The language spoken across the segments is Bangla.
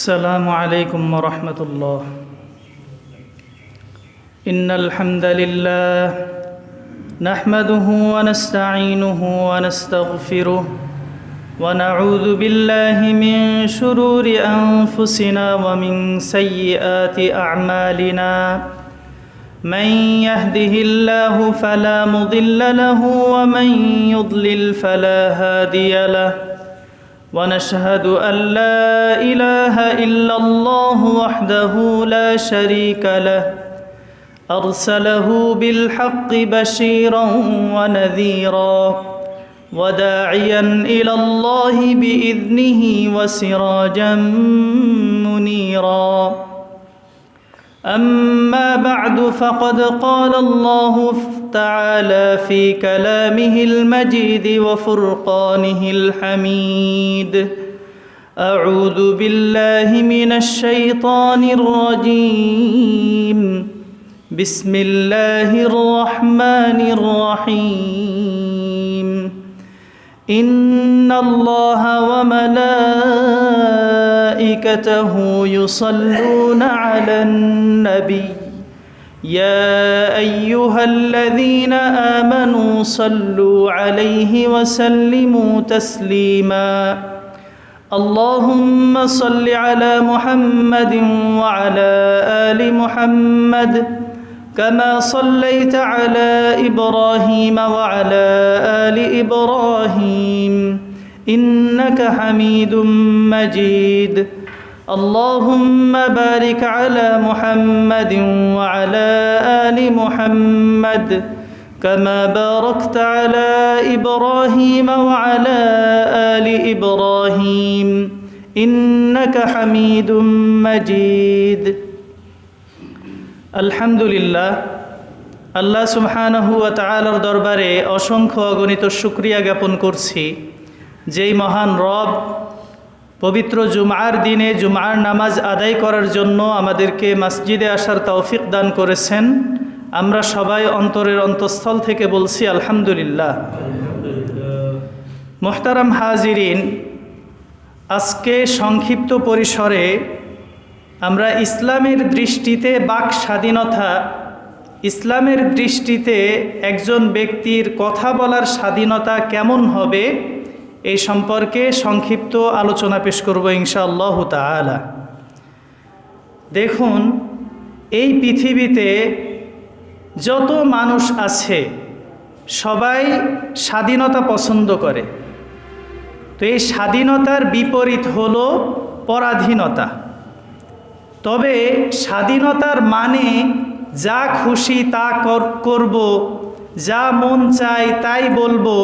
السلام عليكم ورحمة الله. إن الحمد لله نحمده ونستعينه ونستغفره ونعوذ بالله من شرور أنفسنا ومن سيئات أعمالنا. من يهده الله فلا مضل له ومن يضلل فلا هادي له. ونشهد أن لا إله إلا الله وحده لا شريك له أرسله بالحق بشيرا ونذيرا وداعيا إلى الله بإذنه وسراجا منيرا. أما بعد فقد قال الله تعالى في كلامه المجيد وفرقانه الحميد. أعوذ بالله من الشيطان الرجيم. بسم الله الرحمن الرحيم. إن الله وملائكته يصلون على النبي يا أيها الذين آمنوا صلوا عليه وسلموا تسليما. اللهم صل على محمد وعلى آل محمد كما صليت على إبراهيم وعلى آل إبراهيم إنك حميد مجيد. اللهم بارك على محمد وعلى آل محمد كما باركت على إبراهيم وعلى آل إبراهيم إنك حميد مجيد. আলহামদুলিল্লাহ, আল্লাহ সুবহানাহু ওয়া তাআলার দরবারে অসংখ্য অগণিত শুকরিয়া জ্ঞাপন করছি, যেই মহান রব পবিত্র জুমআর দিনে জুমআর নামাজ আদায় করার জন্য আমাদেরকে মসজিদে আসার তৌফিক দান করেছেন। আমরা সবাই অন্তরের অন্তঃস্থল থেকে বলছি আলহামদুলিল্লাহ। মুহতারাম হাজিরিন, আজকে সংক্ষিপ্ত পরিসরে আমরা ইসলামের দৃষ্টিতে বাক স্বাধীনতা, ইসলামের দৃষ্টিতে একজন ব্যক্তির কথা বলার স্বাধীনতা কেমন হবে এই সম্পর্কে সংক্ষিপ্ত আলোচনা পেশ করব ইনশাআল্লাহ তাআলা। দেখুন, এই পৃথিবীতে যত মানুষ আছে সবাই স্বাধীনতা পছন্দ করে। তো এই স্বাধীনতার বিপরীত হলো পরাধীনতা। তবে স্বাধীনতার মানে যা খুশি তা করব, যা মন চায় তাই বলবো,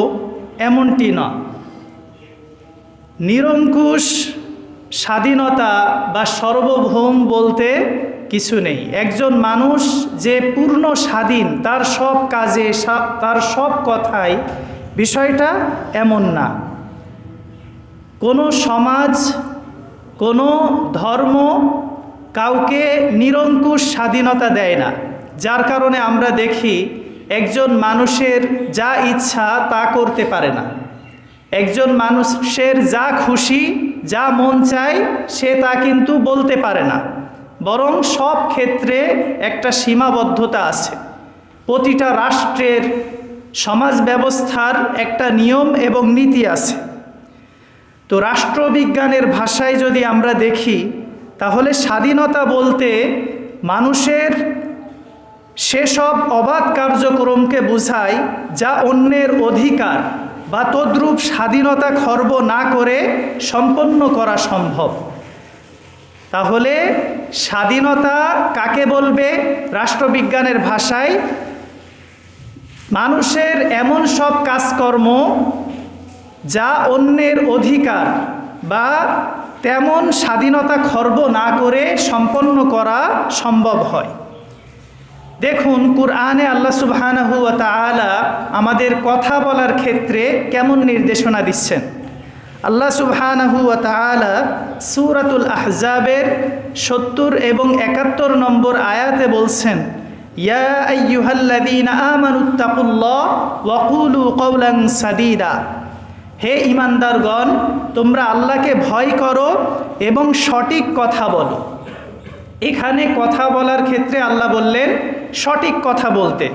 এমনটি না। নিরঙ্কুশ স্বাধীনতা বা সার্বভৌম বলতে কিছু নেই। একজন মানুষ যে পূর্ণ স্বাধীন তার সব কাজে, তার সব কথায়, বিষয়টা এমন না। কোনো সমাজ, কোনো ধর্ম কাউকে নিরঙ্কুশ স্বাধীনতা দেয় না, যার কারণে আমরা দেখি একজন মানুষের যা ইচ্ছা তা করতে পারে না। একজন মানুষের যা খুশি, যা মন চায় সে তা কিন্তু বলতে পারে না, বরং সব ক্ষেত্রে একটা সীমাবদ্ধতা আছে। প্রতিটা রাষ্ট্রের সমাজ ব্যবস্থার একটা নিয়ম এবং নীতি আছে। তো রাষ্ট্রবিজ্ঞানের ভাষায় যদি আমরা দেখি, তাহলে স্বাধীনতা বলতে মানুষের সেসব অবাধ কার্যক্রমকে বোঝায় যা অন্যের অধিকার বা তদ্রূপ স্বাধীনতা খর্ব না করে সম্পন্ন করা সম্ভব। তাহলে স্বাধীনতা কাকে বলবে? রাষ্ট্রবিজ্ঞানের ভাষায় মানুষের এমন সব কাজকর্ম যা অন্যের অধিকার বা তেমন স্বাধীনতা খর্ব না করে সম্পন্ন করা সম্ভব হয়। দেখুন, কুরআনে আল্লাহ সুবহানাহু ওয়া তাআলা আমাদের কথা বলার ক্ষেত্রে কেমন নির্দেশনা দিচ্ছেন। আল্লাহ সুবহানাহু ওয়া তাআলা সূরাতুল আহজাবের ৭০ এবং ৭১ নম্বর আয়াতে বলছেন, ইয়া আইয়ুহাল্লাযীনা আমানুত্তাকুল্লাহ ওয়া কুলু কওলান সাদীদা। হে ঈমানদারগণ, তোমরা আল্লাহকে ভয় করো এবং সঠিক কথা বলো। এখানে কথা বলার ক্ষেত্রে আল্লাহ বললেন সঠিক কথা বলতে।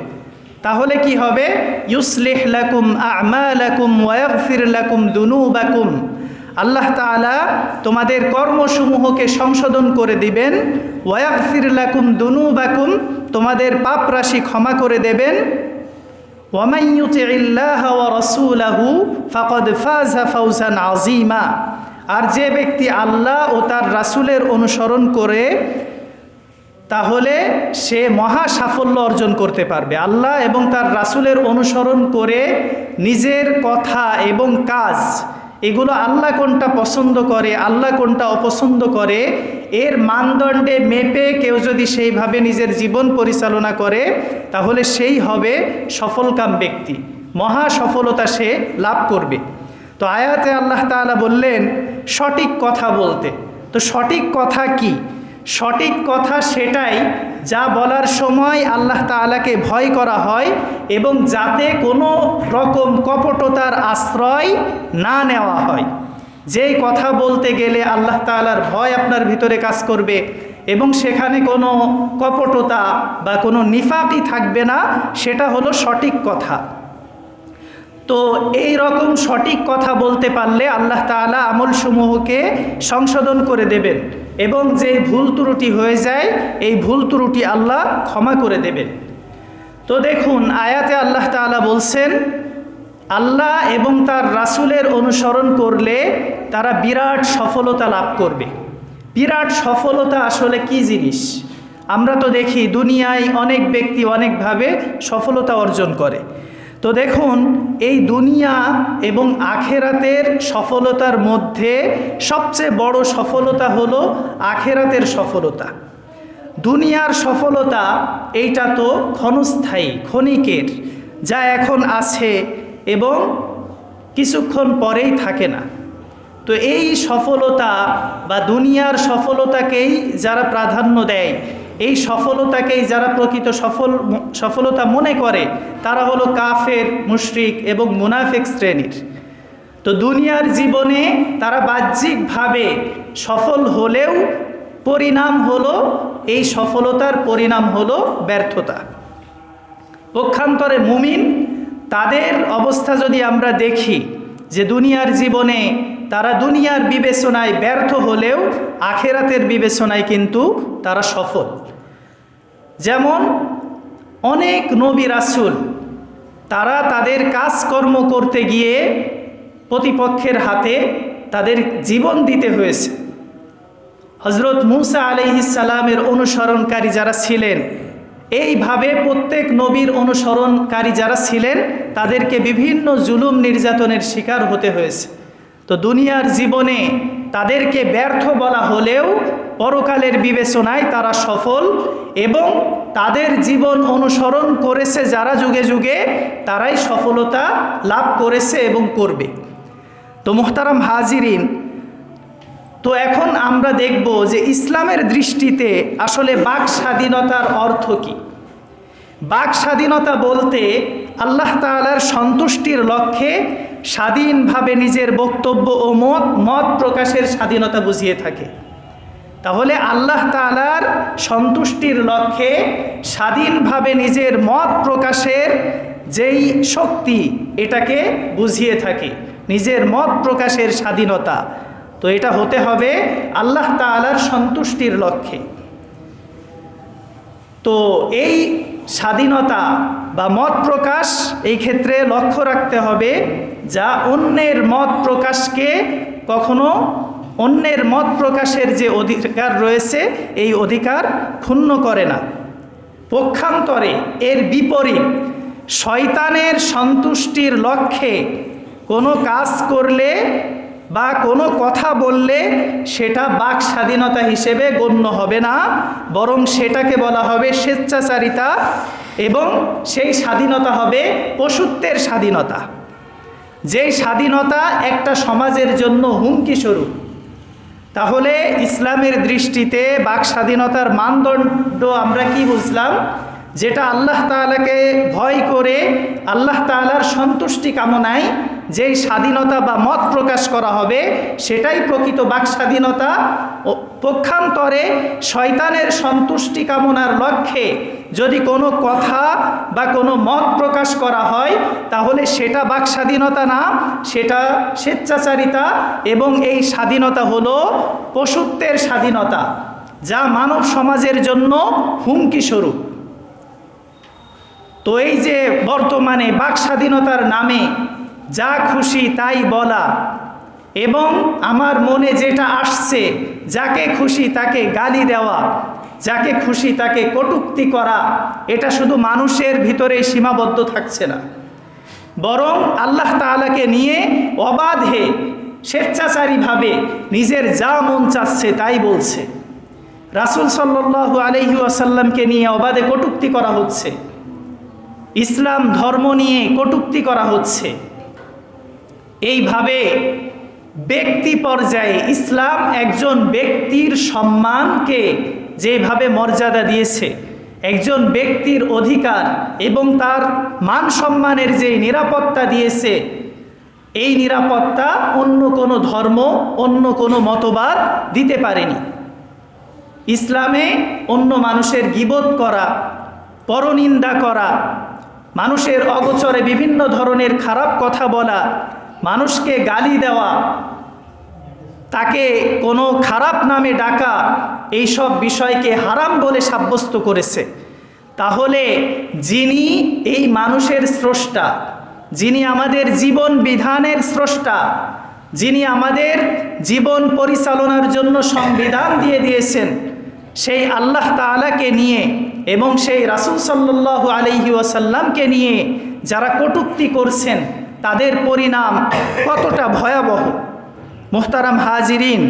তাহলে কি হবে? ইউসলিহ লাকুম আমালাকুম ওয়া ইয়াগফির লাকুম দুনুবাকুম, আল্লাহ তাআলা তোমাদের কর্মসমূহকে সংশোধন করে দিবেন। ওয়া ইয়াগফির লাকুম দুনুবাকুম, তোমাদের পাপ রাশি ক্ষমা করে দেবেন। ওয়া মান ইউতিইল্লাহা ওয়া রাসূলাহু ফাকাদ ফাযা ফাওজান আযীমা, আর যে ব্যক্তি আল্লাহ ও তার রাসূলের অনুসরণ করে তাহলে সে মহা সাফল্য অর্জন করতে পারবে। আল্লাহ এবং তার রাসূলের অনুসরণ করে নিজের কথা এবং কাজ, এগুলো আল্লাহ কোনটা পছন্দ করে, আল্লাহ কোনটা অপছন্দ করে, এর মানদণ্ডে মেপে কেউ যদি সেইভাবে নিজের জীবন পরিচালনা করে তাহলে সেই হবে সফলকাম ব্যক্তি, মহা সফলতা সে লাভ করবে। তো আয়াতে আল্লাহ তাআলা বললেন সঠিক কথা বলতে। তো সঠিক কথা কি? সঠিক কথা সেটাই যা বলার সময় আল্লাহ তাআলাকে ভয় করা হয় এবং যাতে কোনো রকম কপটতার আশ্রয় না নেওয়া হয়। যেই কথা বলতে গেলে আল্লাহ তাআলার ভয় আপনার ভিতরে কাজ করবে এবং সেখানে কোনো কপটতা বা কোনো নিফাকি থাকবে না, সেটা হলো সঠিক কথা। তো এই রকম সঠিক কথা বলতে পারলে আল্লাহ তাআলা আমলসমূহকে সংশোধন করে দেবেন এবং যে ভুল ত্রুটি হয়ে যায় এই ভুল ত্রুটি আল্লাহ ক্ষমা করে দেবেন। তো দেখুন আয়াতে আল্লাহ তাআলা বলছেন আল্লাহ এবং তার রাসূলের অনুসরণ করলে তারা বিরাট সফলতা লাভ করবে। বিরাট সফলতা আসলে কি জিনিস? আমরা তো দেখি দুনিয়ায় অনেক ব্যক্তি অনেকভাবে সফলতা অর্জন করে। তো দেখুন এই দুনিয়া এবং আখেরাতের সফলতার মধ্যে সবচেয়ে বড় সফলতা হলো আখেরাতের সফলতা। দুনিয়ার সফলতা এইটা তো ক্ষণস্থায়ী, ক্ষণিকের, যা এখন আছে এবং কিছুক্ষণ পরেই থাকে না। তো এই সফলতা বা দুনিয়ার সফলতাকেই যারা প্রাধান্য দেয়, এই সফলতাকেই যারা প্রকৃত সফলতা মনে করে, তারা হলো কাফের, মুশরিক এবং মুনাফিক শ্রেণীর। তো দুনিয়ার জীবনে তারা বাহ্যিকভাবে সফল হলেও পরিণাম হলো, এই সফলতার পরিণাম হলো ব্যর্থতা। পক্ষান্তরে মুমিন, তাদের অবস্থা যদি আমরা দেখি যে দুনিয়ার জীবনে তারা দুনিয়ার বিবেচনায় ব্যর্থ হলেও আখেরাতের বিবেচনায় কিন্তু তারা সফল। যেমন অনেক নবী রাসূল তারা তাদের কাজকর্ম করতে গিয়ে প্রতিপক্ষের হাতে তাদের জীবন দিতে হয়েছে। হযরত মূসা আলাইহিস সালামের অনুসরণকারী যারা ছিলেন, এইভাবে প্রত্যেক নবীর অনুসরণকারী যারা ছিলেন তাদেরকে বিভিন্ন জুলুম নির্যাতনের শিকার হতে হয়েছে। তো দুনিয়ার জীবনে তাদেরকে ব্যর্থ বলা হলেও পরকালের বিবেচনায় তারা সফল এবং তাদের জীবন অনুসরণ করেছে যারা যুগে যুগে, তারাই সফলতা লাভ করেছে এবং করবে। তো মুহতারাম হাজিরিন, তো এখন আমরা দেখব যে ইসলামের দৃষ্টিতে আসলে বাক স্বাধীনতার অর্থ কী। বাক স্বাধীনতা বলতে আল্লাহ তাআলার সন্তুষ্টির লক্ষ্যে স্বাধীনভাবে নিজের বক্তব্য ও মত প্রকাশের স্বাধীনতা বুঝিয়ে থাকে। তাহলে আল্লাহ তাআলার সন্তুষ্টির লক্ষ্যে স্বাধীনভাবে নিজের মত প্রকাশের যেই শক্তি, এটাকে বুঝিয়ে থাকে নিজের মত প্রকাশের স্বাধীনতা। তো এটা হতে হবে আল্লাহ তাআলার সন্তুষ্টির লক্ষ্যে। তো এই স্বাধীনতা বা মত প্রকাশ, এই ক্ষেত্রে লক্ষ্য রাখতে হবে যা অন্যের মত প্রকাশকে কখনো, অন্যের মত প্রকাশের যে অধিকার রয়েছে এই অধিকার ক্ষুণ্ণ করে না। পক্ষান্তরে এর বিপরীত, শয়তানের সন্তুষ্টির লক্ষ্যে কোনো কাজ করলে বা কোনো কথা বললে সেটা বাক স্বাধীনতা হিসেবে গণ্য হবে না, বরং সেটাকে বলা হবে স্বেচ্ছাচারিতা এবং সেই স্বাধীনতা হবে পশুত্বের স্বাধীনতা, যেই স্বাধীনতা একটা সমাজের জন্য হুমকি স্বরূপ। তাহলে ইসলামের দৃষ্টিতে বাক স্বাধীনতার মানদণ্ড আমরা কি বুঝলাম? যেটা আল্লাহ তাআলাকে ভয় করে আল্লাহ তাআলার সন্তুষ্টি কামনায় যেই স্বাধীনতা বা মত প্রকাশ করা হবে সেটাই প্রকৃত বাক স্বাধীনতা। ও পক্ষান্তরে শয়তানের সন্তুষ্টি কামনার লক্ষ্যে যদি কোনো কথা বা কোনো মত প্রকাশ করা হয় তাহলে সেটা বাক স্বাধীনতা না, সেটা স্বেচ্ছাচারিতা, এবং এই স্বাধীনতা হলো পশুত্বের স্বাধীনতা, যা মানব সমাজের জন্য হুমকি স্বরূপ। তো এই যে বর্তমানে বাক স্বাধীনতার নামে যা খুশি তাই বলা এবং আমার মনে যেটা আসছে যাকে খুশি তাকে গালি দেওয়া, যাকে খুশি তাকে কটূক্তি করা, এটা শুধু মানুষের ভিতরে সীমাবদ্ধ থাকছে না, বরং আল্লাহ তাআলাকে নিয়ে অবাধে স্বেচ্ছাচারীভাবে নিজের যা মন চাচ্ছে তাই বলছে। রাসূল সাল্লাল্লাহু আলাইহি ওয়াসাল্লামকে নিয়ে অবাধে কটূক্তি করা হচ্ছে, ইসলাম ধর্ম নিয়ে কটূক্তি করা হচ্ছে। এইভাবে ব্যক্তি পর্যায়ে ইসলাম একজন ব্যক্তির সম্মানকে যেভাবে মর্যাদা দিয়েছে, একজন ব্যক্তির অধিকার এবং তার মান সম্মানের যে নিরাপত্তা দিয়েছে, এই নিরাপত্তা অন্য কোনো ধর্ম, অন্য কোনো মতবাদ দিতে পারেনি। ইসলামে অন্য মানুষের গীবত করা, পরনিন্দা করা, মানুষের অগোচরে বিভিন্ন ধরনের খারাপ কথা বলা, মানুষকে গালি দেওয়া, তাকে কোনো খারাপ নামে ডাকা, এইসব বিষয়কে হারাম বলে সাব্যস্ত করেছে। তাহলে যিনি এই মানুষের স্রষ্টা, যিনি আমাদের জীবন বিধানের স্রষ্টা, যিনি আমাদের জীবন পরিচালনার জন্য সংবিধান দিয়ে দিয়েছেন, সেই আল্লাহ তাআলাকে নিয়ে এবং সেই রাসূল সাল্লাল্লাহু আলাইহি ওয়াসাল্লামকে নিয়ে যারা কটূক্তি করছেন তাদের পরিণাম কতটা ভয়াবহ। মুহতারাম হাজিরিন,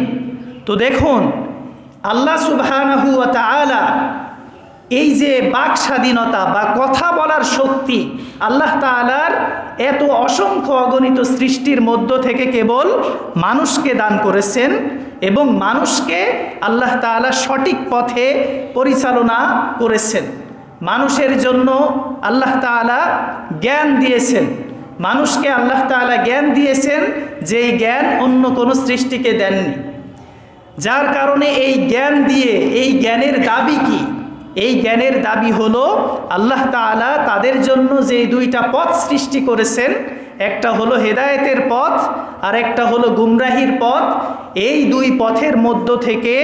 তো দেখুন আল্লাহ সুবহানাহু ওয়া তাআলা এই যে বাক স্বাধীনতা বা কথা বলার শক্তি আল্লাহ তাআলার এত অসংখ্য অগণিত সৃষ্টির মধ্য থেকে কেবল মানুষকে দান করেছেন এবং মানুষকে আল্লাহ তাআলা সঠিক পথে পরিচালনা করেছেন। মানুষের জন্য আল্লাহ তাআলা জ্ঞান দিয়েছেন, মানুষকে আল্লাহ তাআলা জ্ঞান দিয়েছেন যেই জ্ঞান অন্য কোনো সৃষ্টিকে দেননি। যার কারণে এই জ্ঞান দিয়ে এই জ্ঞানের দাবি কি? এই জ্ঞানের দাবি হলো আল্লাহ তাআলা তাদের জন্য যে দুইটা পথ সৃষ্টি করেছেন, একটা হলো হেদায়েতের পথ আর একটা হলো গুমরাহির পথ। এই দুই পথের মধ্য থেকে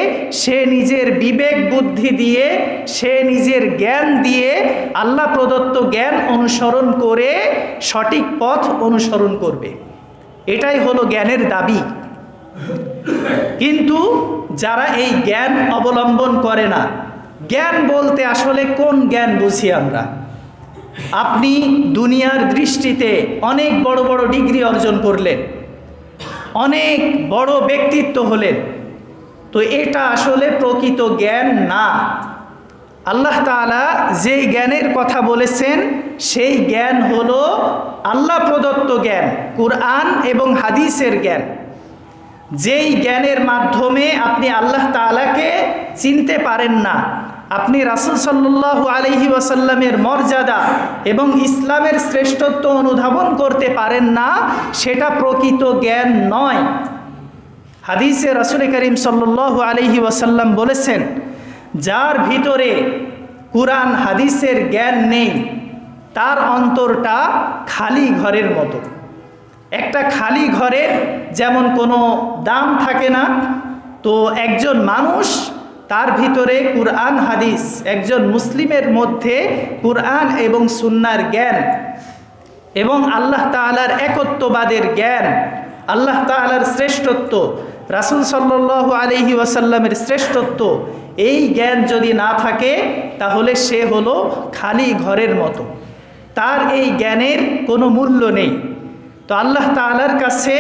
সে নিজের বিবেক বুদ্ধি দিয়ে, সে নিজের জ্ঞান দিয়ে আল্লাহ প্রদত্ত জ্ঞান অনুসরণ করে সঠিক পথ অনুসরণ করবে। এটাই হলো জ্ঞানের দাবি। কিন্তু যারা এই জ্ঞান অবলম্বন করে না, জ্ঞান বলতে আসলে কোন জ্ঞান বুঝি আমরা? আপনি দুনিয়ার দৃষ্টিতে অনেক বড় বড় ডিগ্রি অর্জন করলেন, অনেক বড় ব্যক্তিত্ব হলেন, তো এটা আসলে প্রকৃত জ্ঞান না। আল্লাহ তাআলা যেই জ্ঞানের কথা বলেছেন সেই জ্ঞান হলো আল্লাহ প্রদত্ত জ্ঞান, কুরআন এবং হাদিসের জ্ঞান। যেই জ্ঞানের মাধ্যমে আপনি আল্লাহ তাআলাকে চিনতে পারেন না, আপনি রাসূল সাল্লাল্লাহু আলাইহি ওয়াসাল্লামের মর্যাদা এবং ইসলামের শ্রেষ্ঠত্ব অনুধাবন করতে পারেন না, সেটা প্রকৃত জ্ঞান নয়। হাদিসে রাসূল করিম সাল্লাল্লাহু আলাইহি ওয়াসাল্লাম বলেছেন, যার ভিতরে কুরআন হাদিসের জ্ঞান নেই তার অন্তরটা খালি ঘরের মতো। একটা খালি ঘরের যেমন কোনো দাম থাকে না, তো একজন মানুষ তার ভিতরে কুরআন হাদিস, একজন মুসলিমের মধ্যে কুরআন এবং সুন্নাহর জ্ঞান এবং আল্লাহ তাআলার একত্ববাদের জ্ঞান, আল্লাহ তাআলার শ্রেষ্ঠত্ব, রাসূল সাল্লাল্লাহু আলাইহি ওয়াসাল্লামের শ্রেষ্ঠত্ব, এই জ্ঞান যদি না থাকে তাহলে সে হলো খালি ঘরের মতো, তার এই জ্ঞানের কোনো মূল্য নেই। তো আল্লাহ তাআলার কাছে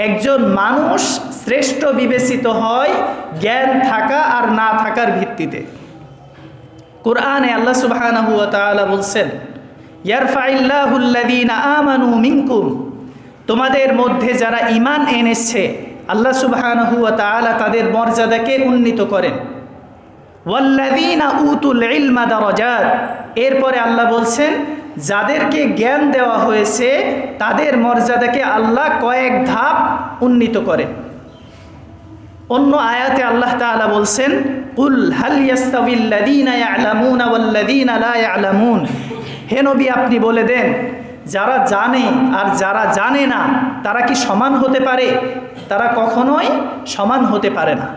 একজন মানুষ শ্রেষ্ঠ বিবেচিত হয় জ্ঞান থাকা আর না থাকার ভিত্তিতে। কুরআনে আল্লাহ সুবহানাহু ওয়া তাআলা বলছেন, ইয়ারফাইল্লাহুল্লাযীনা আমানু মিনকুম, তোমাদের মধ্যে যারা ঈমান এনেছে আল্লাহ সুবহানাহু ওয়া তাআলা তাদের মর্যাদাকে উন্নীত করেন। ওয়াল্লাযীনা উতুল ইলমা দারাজাত, এরপরে আল্লাহ বলছেন যাদেরকে জ্ঞান দেওয়া হয়েছে তাদের মর্যাদাকে আল্লাহ কয়েক ধাপ উন্নীত করেন। অন্য আয়াতে আল্লাহ তাআলা বলছেন, কুল হাল ইয়াস্তাবিল্লাযীনা ইয়ালামুনা ওয়াল্লাযীনা লা ইয়ালামুন। হে নবী, আপনি বলে দেন, যারা জানে আর যারা জানে না তারা কি সমান হতে পারে? তারা কখনোই সমান হতে পারে না।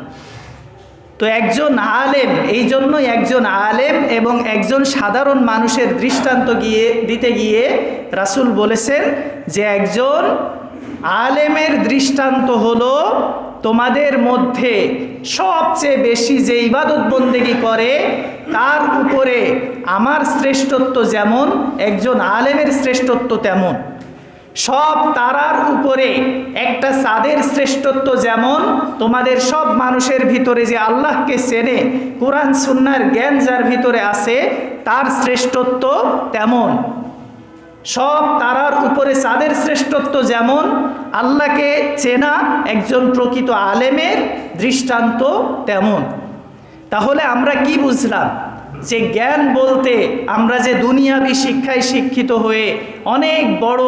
তো একজন আলেম, এই জন্যই একজন আলেম এবং একজন সাধারণ মানুষের দৃষ্টান্ত দিতে গিয়ে রাসূল বলেছেন যে একজন আলেমের দৃষ্টান্ত হলো তোমাদের মধ্যে সবচেয়ে বেশি যে ইবাদত বন্দেগী করে তার উপরে আমার শ্রেষ্ঠত্ব যেমন, একজন আলেমের শ্রেষ্ঠত্ব তেমন। সব তারার উপরে একটা চাঁদের শ্রেষ্ঠত্ব যেমন, তোমাদের সব মানুষের ভিতরে যে আল্লাহকে চেনে, কোরআন সুন্নাহর জ্ঞান যার ভিতরে আছে তার শ্রেষ্ঠত্ব তেমন। সব তারার উপরে চাঁদের শ্রেষ্ঠত্ব যেমন, আল্লাহকে চেনা একজন প্রকৃত আলেমের দৃষ্টান্ত তেমন। তাহলে আমরা কি বুঝলাম? যে জ্ঞান বলতে আমরা যে দুনিয়াবি শিক্ষায় শিক্ষিত হয়ে অনেক বড়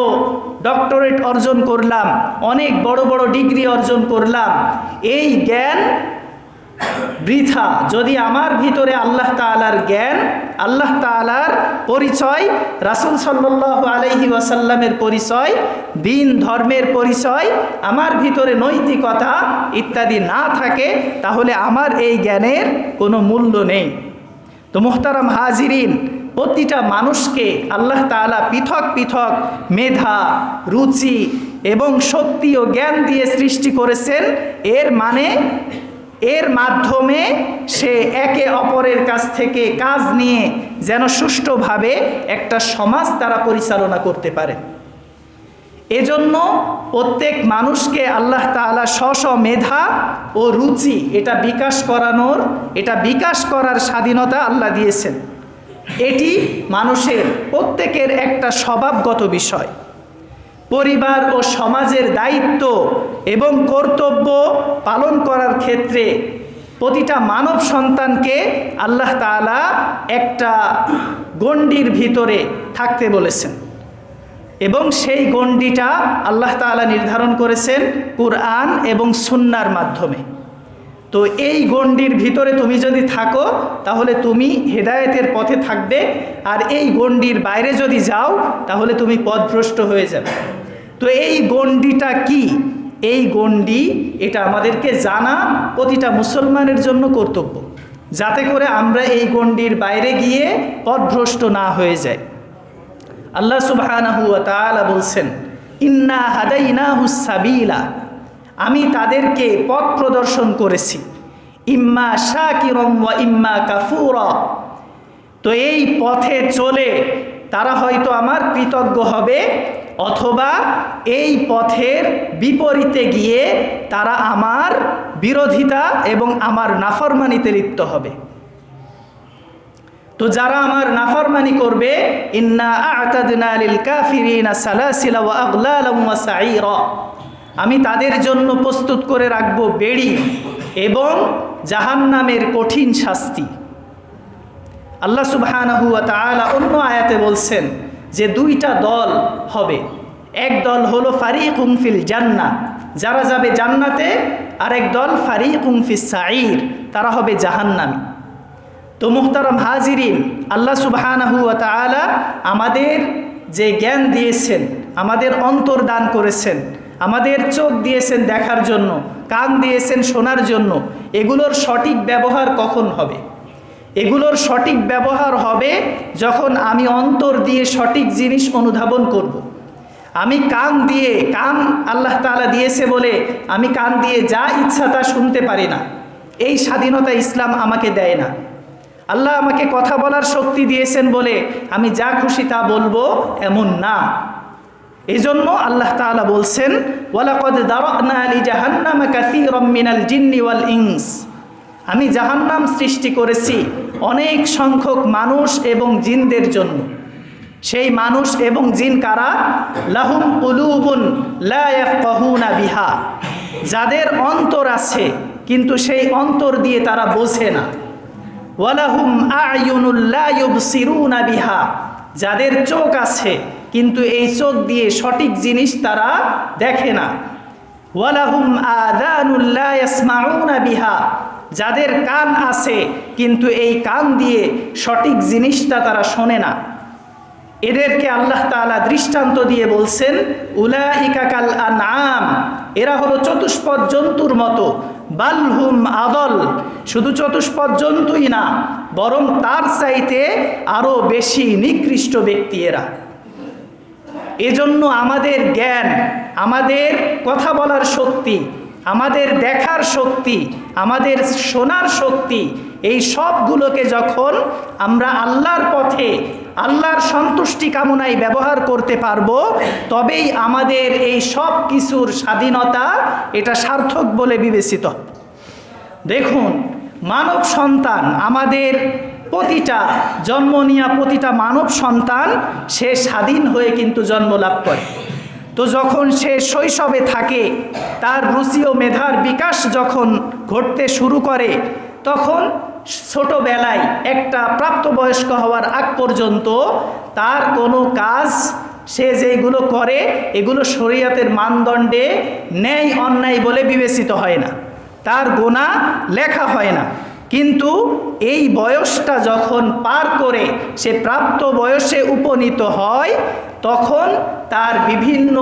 ডক্টরেট অর্জন করলাম, অনেক বড় বড় ডিগ্রি অর্জন করলাম, এই জ্ঞান বৃথা যদি আমার ভিতরে আল্লাহ তাআলার জ্ঞান, আল্লাহ তাআলার পরিচয়, রাসূল সাল্লাল্লাহু আলাইহি ওয়াসাল্লামের পরিচয়, দ্বীন ধর্মের পরিচয়, আমার ভিতরে নৈতিকতা ইত্যাদি না থাকে, তাহলে আমার এই জ্ঞানের কোনো মূল্য নেই। তো মুহতারাম হাজিরিন, প্রতিটা মানুষকে আল্লাহ তাআলা পৃথক পৃথক মেধা, রুচি এবং শক্তি ও জ্ঞান দিয়ে সৃষ্টি করেছেন। এর মাধ্যমে সে একে অপরের কাছ থেকে কাজ নিয়ে যেন সুষ্ঠুভাবে একটা সমাজ তারা পরিচালনা করতে পারে। এজন্য প্রত্যেক মানুষকে আল্লাহ তাআলা স্ব মেধা ও রুচি এটা বিকাশ করার স্বাধীনতা আল্লাহ দিয়েছেন। এটি মানুষের প্রত্যেকের একটা স্বভাবগত বিষয়। পরিবার ও সমাজের দায়িত্ব এবং কর্তব্য পালন করার ক্ষেত্রে প্রতিটা মানব সন্তানকে আল্লাহ তাআলা একটা গণ্ডির ভিতরে থাকতে বলেছেন এবং সেই গণ্ডিটা আল্লাহ তাআলা নির্ধারণ করেছেন কুরআন এবং সুন্নাহর মাধ্যমে। তো এই গণ্ডির ভিতরে তুমি যদি থাকো তাহলে তুমি হেদায়েতের পথে থাকবে, আর এই গণ্ডির বাইরে যদি যাও তাহলে তুমি পথভ্রষ্ট হয়ে যাবে। তো এই গণ্ডিটা কি? এই গণ্ডি এটা আমাদেরকে জানা প্রতিটা মুসলমানের জন্য কর্তব্য, যাতে করে আমরা এই গণ্ডির বাইরে গিয়ে পথভ্রষ্ট না হয়ে যাই। আল্লাহ সুবহানাহু ওয়া তাআলা বলছেন, ইন্না হাদাইনাহুস সাবিলা, আমি তাদেরকে পথ প্রদর্শন করেছি, ইম্মা শাকিরাম ওয়া ইম্মা কাফুরা। তো এই পথে চলে তারা হয়তো আমার কৃতজ্ঞ হবে, অথবা এই পথের বিপরীতে গিয়ে তারা আমার বিরোধিতা এবং আমার নাফরমানিতে লিপ্ত হবে। তো যারা আমার নাফরমানি করবে, ইন্না আ'তাদনা লিল কাফিরিনা সালাসিলা ওয়া আগলালাম ওয়া সাঈরা, আমি তাদের জন্য প্রস্তুত করে রাখব বেড়ি এবং জাহান্নামের কঠিন শাস্তি। আল্লাহ সুবহানাহু ওয়া তাআলা অন্য আয়াতে বলছেন যে দুইটা দল হবে, এক দল হলো ফারিকুম ফিল জান্নাহ, যারা যাবে জান্নাতে, আর এক দল ফারিকুম ফিস সাঈর, তারা হবে জাহান্নামী। তো মুহতারাম হাজিরিন, আল্লাহ সুবহানাহু ওয়া তাআলা আমাদের যে জ্ঞান দিয়েছেন, আমাদের অন্তর দান করেছেন, আমাদের চোখ দিয়েছেন দেখার জন্য, কান দিয়েছেন শোনার জন্য, এগুলোর সঠিক ব্যবহার কখন হবে? এগুলোর সঠিক ব্যবহার হবে যখন আমি অন্তর দিয়ে সঠিক জিনিস অনুধাবন করব। আমি কান আল্লাহ তাআলা দিয়েছে বলে আমি কান দিয়ে যা ইচ্ছা তা শুনতে পারি না, এই স্বাধীনতা ইসলাম আমাকে দেয় না। আল্লাহ আমাকে কথা বলার শক্তি দিয়েছেন বলে আমি যা খুশি তা বলবো এমন না। এজন্য আল্লাহ তাআলা বলছেন, ওয়ালাকাদ দারানা লিজাহান্নামা কাসীরাম মিনাল জিন্নি ওয়াল ইনস, আমি জাহান্নাম সৃষ্টি করেছি অনেক সংখ্যক মানুষ এবং জিনদের জন্য। সেই মানুষ এবং জিন কারা? লাহুম কুলুবুন লা ইয়াফকাহুনা বিহা, যাদের অন্তর আছে কিন্তু সেই অন্তর দিয়ে তারা বোঝে না। ওয়ালাহুম আ'য়ুনুল লা ইউবসিরুনা বিহা, যাদের চোখ আছে কিন্তু এই চোখ দিয়ে সঠিক জিনিস তারা দেখে না। ওয়ালাহুম আযানুল লা ইয়াসমাউনা বিহা, যাদের কান আছে কিন্তু এই কান দিয়ে সঠিক জিনিসটা তারা শোনে না। এদেরকে আল্লাহ তাআলা দৃষ্টান্ত দিয়ে বলছেন উলাইকা কাল আনআম, এরা হলো চতুষ্পদ জন্তুর মতো। বালহুম আদল, শুধু চতুষ্পদ জন্তুই না, বরং তার চাইতে আরো বেশি নিকৃষ্ট ব্যক্তি এরা। এজন্য আমাদের জ্ঞান, আমাদের কথা বলার শক্তি, আমাদের দেখার শক্তি, আমাদের শোনার শক্তি, এই সবগুলোকে যখন আমরা আল্লাহর পথে আল্লাহর সন্তুষ্টি কামনায় ব্যবহার করতে পারবো, তবেই আমাদের এই সব কিছুর স্বাধীনতা এটা সার্থক বলে বিবেচিত। দেখুন, মানব সন্তান, আমাদের প্রতিটা জন্ম নেওয়া প্রতিটা মানব সন্তান সে স্বাধীন হয়ে কিন্তু জন্ম লাভ করে। তো যখন সে শৈশবে থাকে, তার রুচি ও মেধার বিকাশ যখন ঘটতে শুরু করে, তখন ছোটবেলায় একটা প্রাপ্তবয়স্ক হওয়ার আগ পর্যন্ত তার কোনো কাজ সে যেগুলো করে এগুলো শরীয়তের মানদণ্ডে ন্যায় অন্যায় বলে বিবেচিত হয় না, তার গুনাহ লেখা হয় না। কিন্তু এই বয়সটা যখন পার করে সে প্রাপ্ত বয়সে উপনীত হয়, তখন তার বিভিন্ন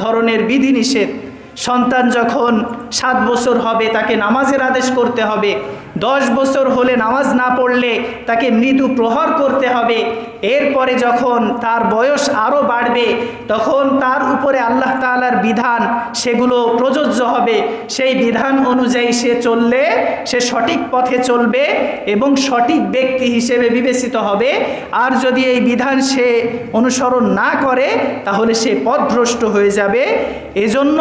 ধরনের বিধিনিষেধ, সন্তান যখন 7 বছর হবে তাকে নামাজের আদেশ করতে হবে, 10 বছর হলে নামাজ না পড়লে তাকে মৃদু প্রহার করতে হবে। এরপরে যখন তার বয়স আরও বাড়বে তখন তার উপরে আল্লাহ তাআলার বিধান সেগুলো প্রযোজ্য হবে, সেই বিধান অনুযায়ী সে চললে সে সঠিক পথে চলবে এবং সঠিক ব্যক্তি হিসেবে বিবেচিত হবে। আর যদি এই বিধান সে অনুসরণ না করে তাহলে সে পথভ্রষ্ট হয়ে যাবে। এজন্য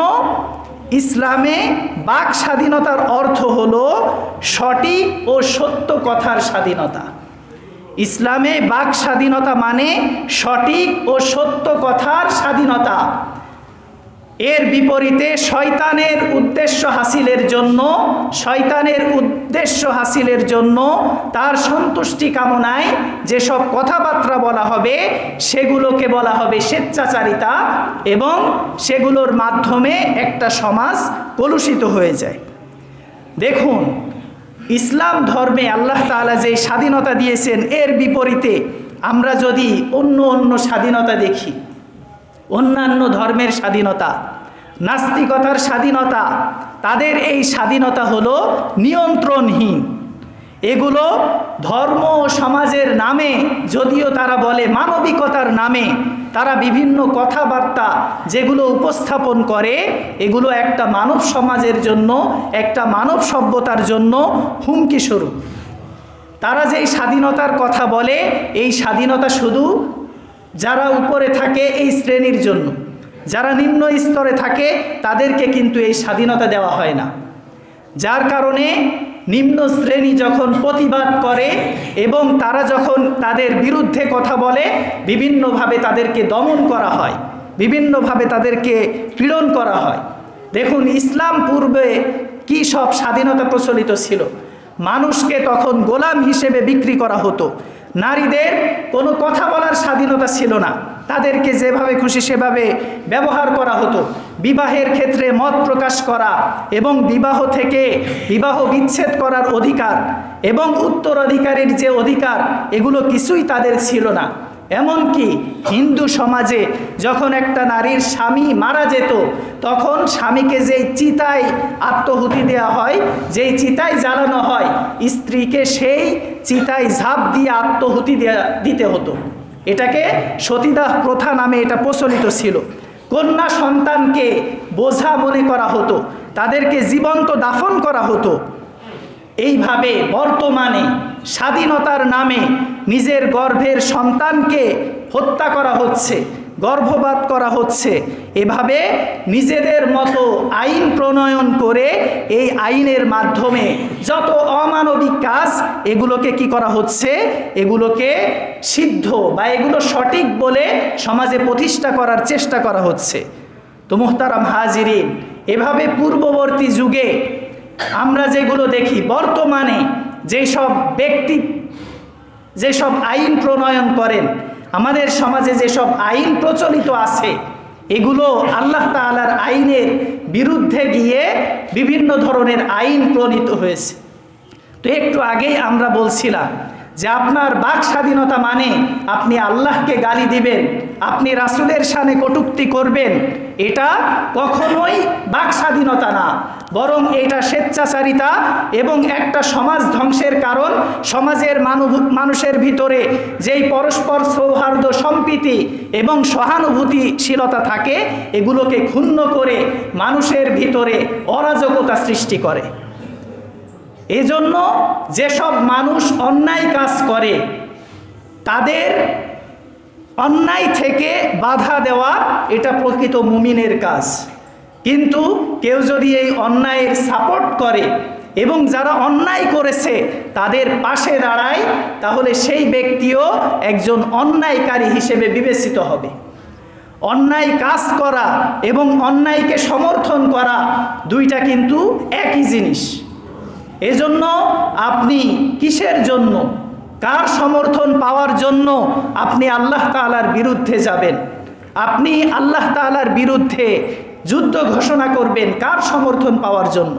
ইসলামে বাক স্বাধীনতার অর্থ হলো সঠিক ও সত্য কথার স্বাধীনতা। ইসলামে বাক স্বাধীনতা মানে সঠিক ও সত্য কথার স্বাধীনতা। এর বিপরীতে শয়তানের উদ্দেশ্য হাসিলের জন্য তার সন্তুষ্টি কামনায় যেসব কথাবার্তা বলা হবে সেগুলোকে বলা হবে স্বেচ্ছাচারিতা, এবং সেগুলোর মাধ্যমে একটা সমাজ কলুষিত হয়ে যায়। দেখুন, ইসলাম ধর্মে আল্লাহ তাআলা যে স্বাধীনতা দিয়েছেন, এর বিপরীতে আমরা যদি অন্য স্বাধীনতা দেখি, অন্যান্য ধর্মের স্বাধীনতা, নাস্তিকতার স্বাধীনতা, তাদের এই স্বাধীনতা হলো নিয়ন্ত্রণহীন। এগুলো ধর্ম ও সমাজের নামে, যদিও তারা বলে মানবিকতার নামে, তারা বিভিন্ন কথাবার্তা যেগুলো উপস্থাপন করে এগুলো একটা মানব সমাজের জন্য, একটা মানব সভ্যতার জন্য হুমকি স্বরূপ। তারা যেই স্বাধীনতার কথা বলে এই স্বাধীনতা শুধু যারা উপরে থাকে এই শ্রেণীর জন্য, যারা নিম্ন স্তরে থাকে তাদেরকে কিন্তু এই স্বাধীনতা দেওয়া হয় না। যার কারণে নিম্ন শ্রেণী যখন প্রতিবাদ করে এবং তারা যখন তাদের বিরুদ্ধে কথা বলে, বিভিন্নভাবে তাদেরকে দমন করা হয়, বিভিন্নভাবে তাদেরকে পীড়ন করা হয়। দেখুন, ইসলাম পূর্বে কি সব স্বাধীনতা প্রচলিত ছিল। মানুষকে তখন গোলাম হিসেবে বিক্রি করা হতো, নারীদের কোনো কথা বলার স্বাধীনতা ছিল না, তাদেরকে যেভাবে খুশি সেভাবে ব্যবহার করা হতো। বিবাহের ক্ষেত্রে মত প্রকাশ করা এবং বিবাহ বিচ্ছেদ করার অধিকার এবং উত্তরাধিকারীর যে অধিকার, এগুলো কিছুই তাদের ছিল না। এমনকি হিন্দু সমাজে যখন একটা নারীর স্বামী মারা যেত তখন স্বামীকে যেই চিতায় আত্মহুতি দেওয়া হয়, যেই চিতায় জ্বালানো হয়, স্ত্রীকে সেই চিতায় ঝাঁপ দিয়ে আত্মহুতি দিতে হতো। এটাকে সতীদাহ প্রথা নামে এটা প্রচলিত ছিল। কন্যা সন্তানকে বোঝা মনে করা হতো, তাদেরকে জীবন্ত দাফন করা হতো। এইভাবে বর্তমানে স্বাধীনতার নামে নিজের গর্ভের সন্তানকে হত্যা করা হচ্ছে, গর্ভপাত করা হচ্ছে। এভাবে নিজেদের মতো আইন প্রণয়ন করে এই আইনের মাধ্যমে যত অমানবিক কাজ এগুলোকে কি করা হচ্ছে, এগুলোকে সিদ্ধ বা এগুলো সঠিক বলে সমাজে প্রতিষ্ঠা করার চেষ্টা করা হচ্ছে। তো মুহতারাম হাজিরিন, এভাবে পূর্ববর্তী যুগে আমরা যেগুলো দেখি, বর্তমানে যেসব ব্যক্তি যেসব আইন প্রণয়ন করেন, আমাদের সমাজে যেসব আইন প্রচলিত আছে এগুলো আল্লাহ তাআলার আইনের বিরুদ্ধে গিয়ে বিভিন্ন ধরনের আইন প্রণীত হয়েছে। তো একটু আগেই আমরা বলছিলাম যে আপনার বাক স্বাধীনতা মানে আপনি আল্লাহকে গালি দিবেন, আপনি রাসূলের শানে কটূক্তি করবেন, এটা কখনোই বাক স্বাধীনতা না, বরং এটা স্বেচ্ছাচারিতা এবং একটা সমাজ ধ্বংসের কারণ। সমাজের মানুষের ভিতরে যেই পরস্পর সৌহার্দ্য, সম্প্রীতি এবং সহানুভূতিশীলতা থাকে এগুলোকে ক্ষুণ্ণ করে মানুষের ভিতরে অরাজকতা সৃষ্টি করে। এজন্য যেসব মানুষ অন্যায় কাজ করে তাদের অন্যায় থেকে বাধা দেওয়া এটা প্রকৃত মুমিনের কাজ। কিন্তু কেউ যদি এই অন্যায়ের সাপোর্ট করে এবং যারা অন্যায় করেছে তাদের পাশে দাঁড়ায়, তাহলে সেই ব্যক্তিও একজন অন্যায়কারী হিসেবে বিবেচিত হবে। অন্যায় কাজ করা এবং অন্যায়কে সমর্থন করা দুইটা কিন্তু একই জিনিস। এজন্য আপনি কিসের জন্য, কার সমর্থন পাওয়ার জন্য আপনি আল্লাহ তাআলার বিরুদ্ধে যাবেন? আপনি আল্লাহ তাআলার বিরুদ্ধে যুদ্ধ ঘোষণা করবেন কার সমর্থন পাওয়ার জন্য?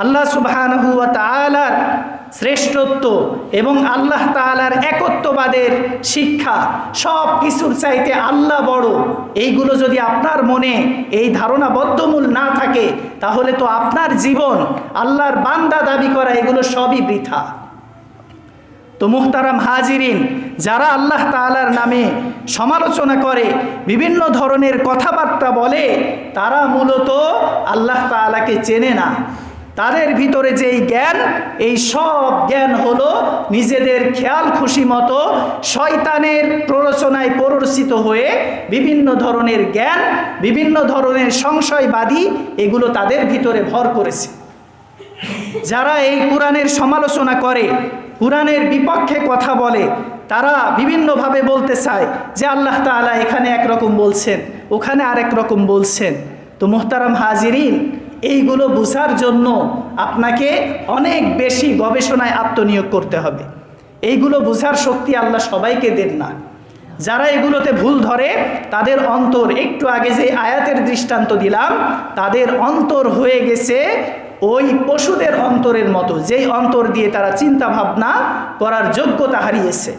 আল্লাহ সুবহানাহু ওয়া তাআলার শ্রেষ্ঠত্ব এবং আল্লাহ তাআলার একত্ববাদের শিক্ষা, সব কিছুর চাইতে আল্লাহ বড়, এইগুলো যদি আপনার মনে এই ধারণা বদ্ধমূল না থাকে তাহলে তো আপনার জীবন আল্লাহর বান্দা দাবি করা এগুলো সবই বৃথা। তো মুহতারাম হাজিরিন, যারা আল্লাহ তাআলার নামে সমালোচনা করে, বিভিন্ন ধরনের কথাবার্তা বলে, তারা মূলত আল্লাহ তাআলাকে চেনে না। তাদের ভিতরে যেই জ্ঞান, এই সব জ্ঞান হলো নিজেদের খেয়াল খুশি মতো শয়তানের প্ররোচনায় প্ররোচিত হয়ে বিভিন্ন ধরনের জ্ঞান, বিভিন্ন ধরনের সংশয়বাদী এগুলো তাদের ভিতরে ভর করেছে। যারা এই কোরআনের সমালোচনা করে, কোরআনের বিপক্ষে কথা বলে, তারা বিভিন্নভাবে বলতে চায় যে আল্লাহ তাআলা এখানে একরকম বলছেন, ওখানে আরেক রকম বলছেন। তো মুহতারাম হাজিরিন, এইগুলো বোঝার জন্য আপনাকে অনেক বেশি গবেষণায় আত্মনিয়োগ করতে হবে। এইগুলো বোঝার শক্তি আল্লাহ সবাইকে দেন না। যারা এগুলোতে ভুল ধরে তাদের অন্তর, একটু আগে যে আয়াতের দৃষ্টান্ত দিলাম, তাদের অন্তর হয়ে গেছে ওই পশুদের অন্তরের মতো, যেই অন্তর দিয়ে তারা চিন্তা ভাবনা করার যোগ্যতা হারিয়েছে।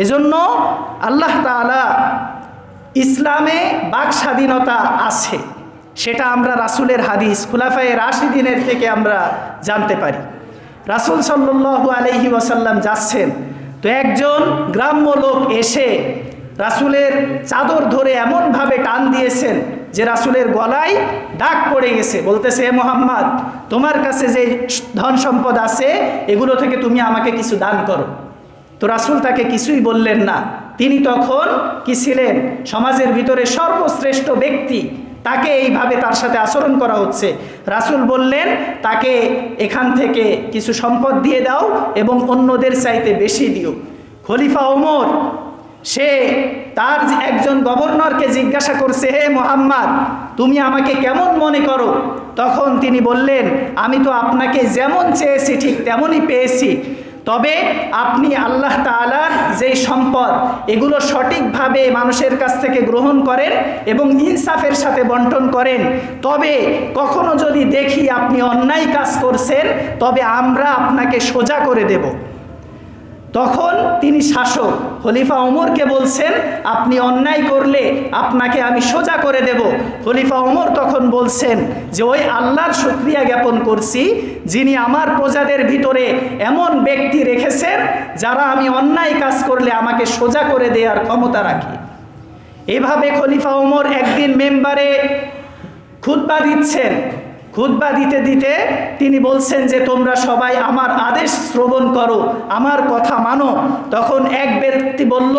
এজন্য আল্লাহ তাআলা ইসলামে বাক স্বাধীনতা আছে, সেটা আমরা রাসূলের হাদিস খুলাফায়ে রাশিদিনের থেকে আমরা জানতে পারি। রাসূল সাল্লাল্লাহু আলাইহি ওয়াসাল্লাম যাচ্ছেন, তো একজন গ্রাম্য লোক এসে রাসূলের চাদর ধরে এমনভাবে টান দিয়েছেন যে রাসূলের গলায় দাগ পড়ে গেছে। বলতেছে, হে মুহাম্মদ, তোমার কাছে যে ধন সম্পদ আছে এগুলো থেকে তুমি আমাকে কিছু দান করো। তো রাসূল তাকে কিছুই বললেন না। তিনি তখন কি ছিলেন? সমাজের ভিতরে সর্বশ্রেষ্ঠ ব্যক্তি, তাকে এইভাবে তার সাথে আচরণ করা হচ্ছে। রাসূল বললেন, তাকে এখান থেকে কিছু সম্পদ দিয়ে দাও এবং অন্যদের চাইতে বেশি দিও। খলিফা ওমর, সে তার একজন গভর্নরকে জিজ্ঞাসা করছে, হে মুহাম্মদ, তুমি আমাকে কেমন মনে করো? তখন তিনি বললেন, আমি তো আপনাকে যেমন চেয়েছি ঠিক তেমনই পেয়েছি, তবে আপনি আল্লাহ তাআলার যেই সম্পদ এগুলো সঠিকভাবে মানুষের কাছ থেকে গ্রহণ করেন এবং ইনসাফের সাথে বন্টন করেন। তবে কখনো যদি দেখি আপনি অন্যায় কাজ করছেন তবে আমরা আপনাকে সোজা করে দেব। তখন তিনি শাসক খলিফা ওমরকে বলছেন, আপনি অন্যায় করলে আপনাকে আমি সোজা করে দেব। খলিফা ওমর তখন বলছেন যে ওই আল্লাহর শুকরিয়া জ্ঞাপন করছি যিনি আমার প্রজাদের ভিতরে এমন ব্যক্তি রেখেছেন যারা আমি অন্যায় কাজ করলে আমাকে সোজা করে দেওয়ার ক্ষমতা রাখে। এভাবে খলিফা ওমর একদিন মেম্বারে খুতবা দিচ্ছেন। খুতবা দিতে দিতে তিনি বলছেন যে তোমরা সবাই আমার আদেশ শ্রবণ করো, আমার কথা মানো। তখন এক ব্যক্তি বলল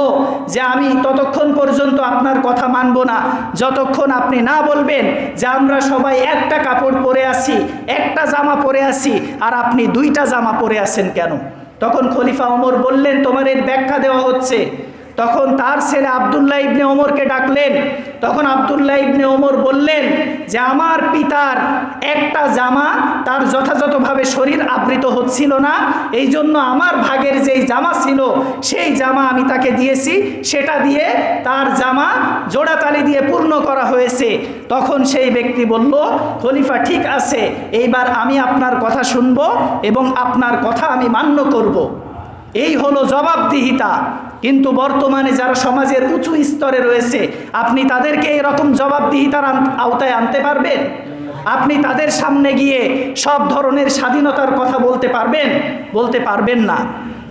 যে আমি ততক্ষণ পর্যন্ত আপনার কথা মানব না যতক্ষণ আপনি না বলবেন যে আমরা সবাই একটা কাপড় পরে আছি, একটা জামা পরে আছি, আর আপনি দুইটা জামা পরে আছেন কেন? তখন খলিফা ওমর বললেন, তোমার এর ব্যাখ্যা দেওয়া হচ্ছে। তখন তার ছেলে আব্দুল্লাহ ইবনে ওমরকে ডাকলেন। তখন আব্দুল্লাহ ইবনে ওমর বললেন যে আমার পিতার একটা জামা তার যথাযথভাবে শরীর আবৃত হচ্ছিল না, এই জন্য আমার ভাগের যেই জামা ছিল সেই জামা আমি তাকে দিয়েছি, সেটা দিয়ে তার জামা জোড়াতালি দিয়ে পূর্ণ করা হয়েছে। তখন সেই ব্যক্তি বলল, খলিফা ঠিক আছে, এইবার আমি আপনার কথা শুনব এবং আপনার কথা আমি মান্য করব। এই হলো জবাবদিহিতা। কিন্তু বর্তমানে যারা সমাজের উঁচু স্তরে রয়েছে, আপনি তাদেরকে এরকম জবাবদিহিতার আওতায় আনতে পারবেন? আপনি তাদের সামনে গিয়ে সব ধরনের স্বাধীনতার কথা বলতে পারবেন? বলতে পারবেন না।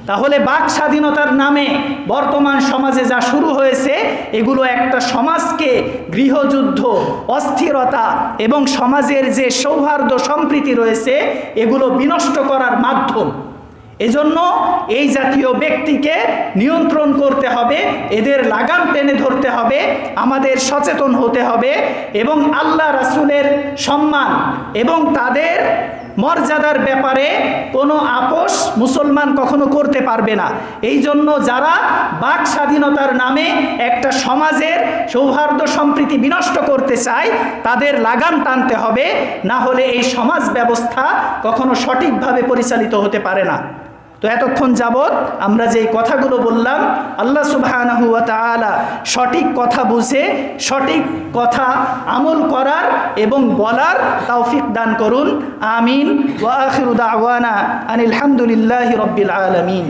তাহলে বাক স্বাধীনতার নামে বর্তমান সমাজে যা শুরু হয়েছে, এগুলো একটা সমাজকে গৃহযুদ্ধ, অস্থিরতা এবং সমাজের যে সৌহার্দ্য সম্প্রীতি রয়েছে এগুলো বিনষ্ট করার মাধ্যম। এজন্য এই জাতীয় ব্যক্তিকে নিয়ন্ত্রণ করতে হবে, এদের লাগাম টেনে ধরতে হবে, আমাদের সচেতন হতে হবে এবং আল্লাহ রাসূলের সম্মান এবং তাদের মর্যাদার ব্যাপারে কোনো আপোষ মুসলমান কখনো করতে পারবে না। এই জন্য যারা বাক স্বাধীনতার নামে একটা সমাজের সৌহার্দ্য সম্প্রীতি বিনষ্ট করতে চায় তাদের লাগাম টানতে হবে, না হলে এই সমাজ ব্যবস্থা কখনো সঠিকভাবে পরিচালিত হতে পারে না। তো এতক্ষণ যাবৎ আমরা যেই কথাগুলো বললাম, আল্লাহ সুবহানাহু ওয়া তাআলা সঠিক কথা বুঝে সঠিক কথা আমল করার এবং বলার তৌফিক দান করুন। আমিন। ওয়া আখিরু দাওয়ানা আনিল হামদুলিল্লাহি রাব্বিল আলামিন।